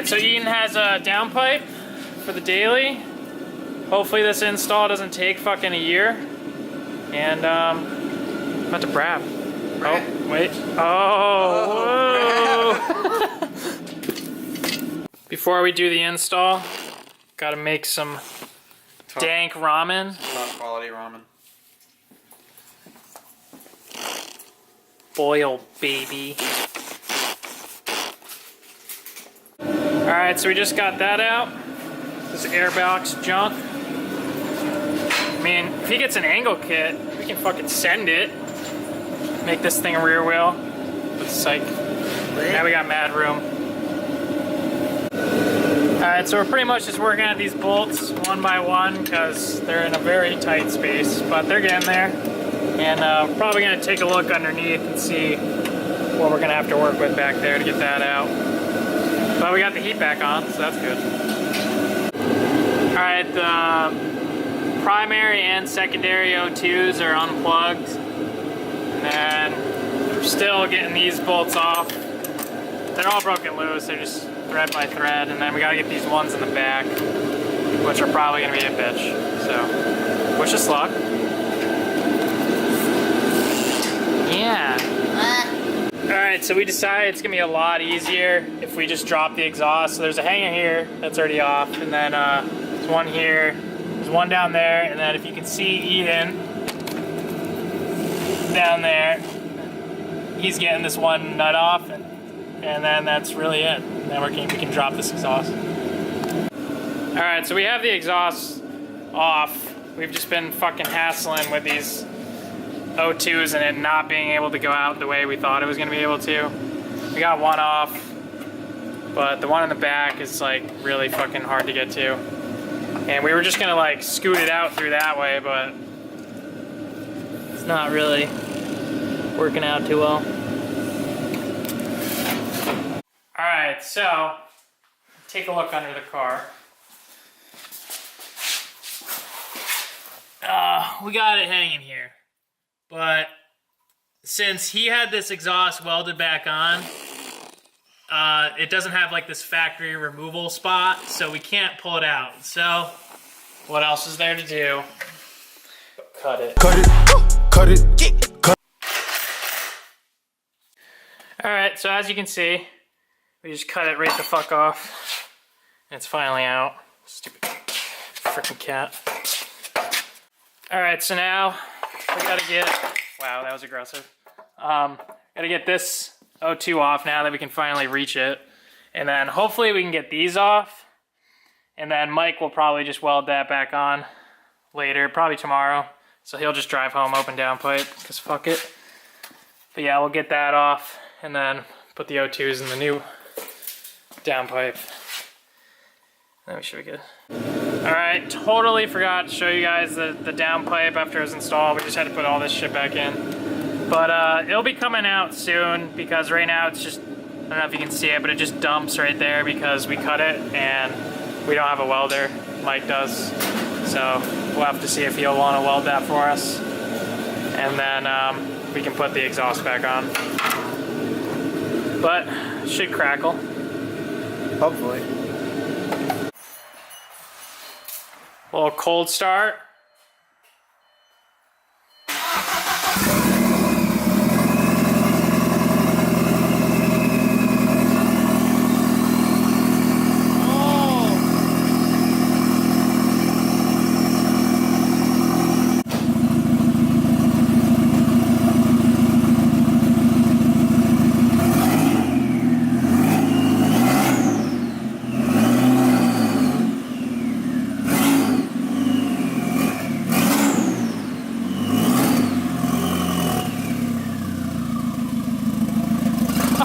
Alright, so Ian has a downpipe for the daily. Hopefully this install doesn't take fucking a year. And I'm about to brab. Oh, wait. Oh, whoa. Before we do the install, gotta make some dank ramen. Top quality ramen. Boil, baby. Alright, so we just got that out. This airbox junk. I mean, if he gets an angle kit, we can fucking send it. Make this thing a rear wheel. But psych. Now we got mad room. Alright, so we're pretty much just working at these bolts one by one because they're in a very tight space, but they're getting there. And probably going to take a look underneath and see what we're going to have to work with back there to get that out. But we got the heat back on, so that's good. Alright, the primary and secondary O2s are unplugged. And then we're still getting these bolts off. They're all broken loose, they're just thread by thread. And then we gotta get these ones in the back, which are probably gonna be a bitch. So, wish us luck. Yeah. Alright, so we decided it's gonna be a lot easier if we just drop the exhaust. So there's a hanger here that's already off, and then there's one here, there's one down there, and then if you can see Eden down there, he's getting this one nut off, and then that's really it. And then we can drop this exhaust. Alright, so we have the exhaust off. We've just been fucking hassling with these O2s and it not being able to go out the way we thought it was going to be able to. We got one off, but the one in the back is like really fucking hard to get to. And we were just going to like scoot it out through that way, but it's not really working out too well. Alright, so take a look under the car. We got it hanging here. But since he had this exhaust welded back on, it doesn't have like this factory removal spot, so we can't pull it out. So what else is there to do? Cut it. Cut it. Cut it. Cut. Alright, so as you can see, we just cut it right the fuck off. And it's finally out. Stupid freaking cat. Alright, so now we gotta get, wow, that was aggressive. Gotta get this O2 off now that we can finally reach it. And then hopefully we can get these off. And then Mike will probably just weld that back on later, probably tomorrow. So he'll just drive home open downpipe, because fuck it. But yeah, we'll get that off and then put the O2s in the new downpipe. Then we should be good. Alright, totally forgot to show you guys the downpipe after it was installed. We just had to put all this shit back in. But it'll be coming out soon because right now it's just, I don't know if you can see it, but it just dumps right there because we cut it and we don't have a welder. Mike does. So we'll have to see if he'll want to weld that for us. And then we can put the exhaust back on. But it should crackle. Hopefully. A little cold start.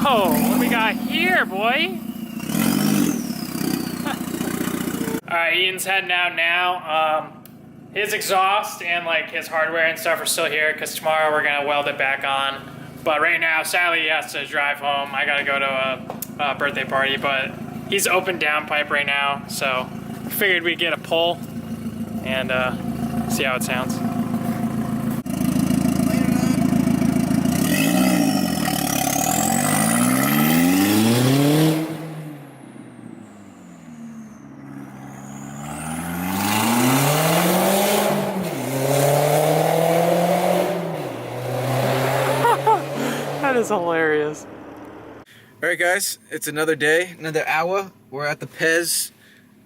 Oh, what do we got here, boy? Alright, Ian's heading out now. His exhaust and like his hardware and stuff are still here because tomorrow we're gonna weld it back on. But right now, sadly, he has to drive home. I gotta go to a birthday party, but he's open downpipe right now, so figured we'd get a pull and see how it sounds. That is hilarious. Alright guys, it's another day, another hour. We're at the Pez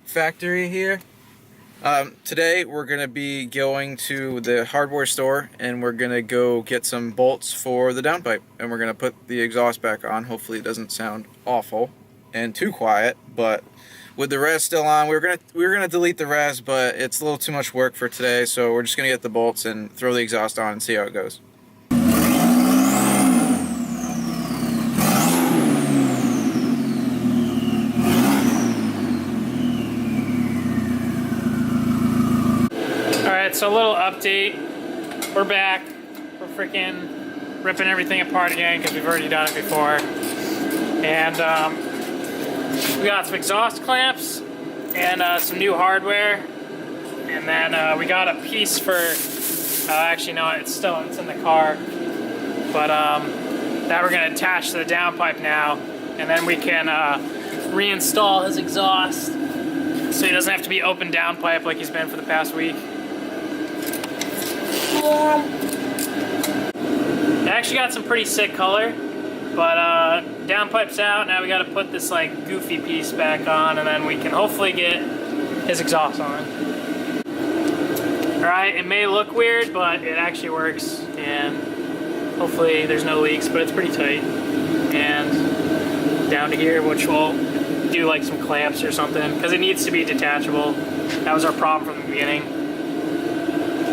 factory here. Today we're going to be going to the hardware store and we're going to go get some bolts for the downpipe. And we're going to put the exhaust back on. Hopefully it doesn't sound awful and too quiet, but with the res still on, we were gonna delete the res, but it's a little too much work for today, so we're just going to get the bolts and throw the exhaust on and see how it goes. Alright, so a little update. We're back. We're freaking ripping everything apart again because we've already done it before. And we got some exhaust clamps and some new hardware. And then we got a piece for, actually no, it's in the car. But that we're going to attach to the downpipe now. And then we can reinstall his exhaust so he doesn't have to be open downpipe like he's been for the past week. It actually got some pretty sick color, but downpipe's out. Now we got to put this like goofy piece back on, and then we can hopefully get his exhaust on. Alright, it may look weird, but it actually works, and hopefully there's no leaks, but it's pretty tight. And down to here, which we'll do like some clamps or something, because it needs to be detachable. That was our problem from the beginning.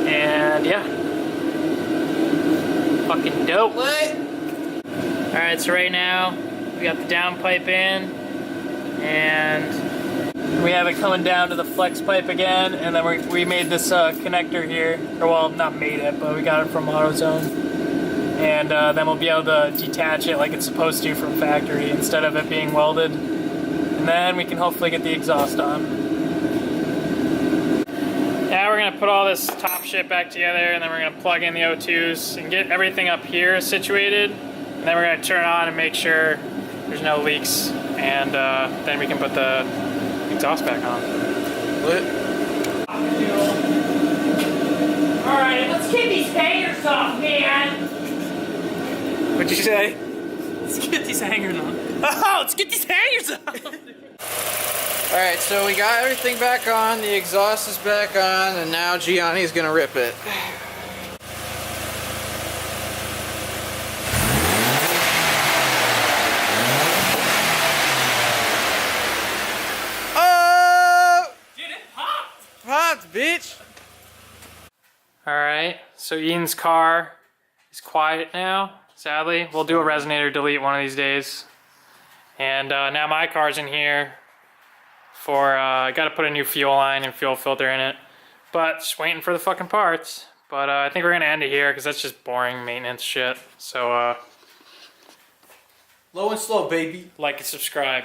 And yeah. Fucking dope. Alright, so right now we got the downpipe in and we have it coming down to the flex pipe again, and then we made this connector here, or well, not made it, but we got it from AutoZone, and then we'll be able to detach it like it's supposed to from factory instead of it being welded, and then we can hopefully get the exhaust on. Now we're going to put all this top shit back together, and then we're going to plug in the O2s and get everything up here situated, and then we're going to turn it on and make sure there's no leaks, and then we can put the exhaust back on. Alright, let's get these hangers off, man! What'd you say? Let's get these hangers on. Oh, let's get these hangers off! Alright, so we got everything back on, the exhaust is back on, and now Gianni's gonna rip it. Oh! Dude, it popped! Popped, bitch! Alright, so Ian's car is quiet now, sadly. We'll do a resonator delete one of these days. And now my car's in here. I gotta put a new fuel line and fuel filter in it, but just waiting for the fucking parts. But I think we're gonna end it here because that's just boring maintenance shit. So Low and slow, baby. like and subscribe.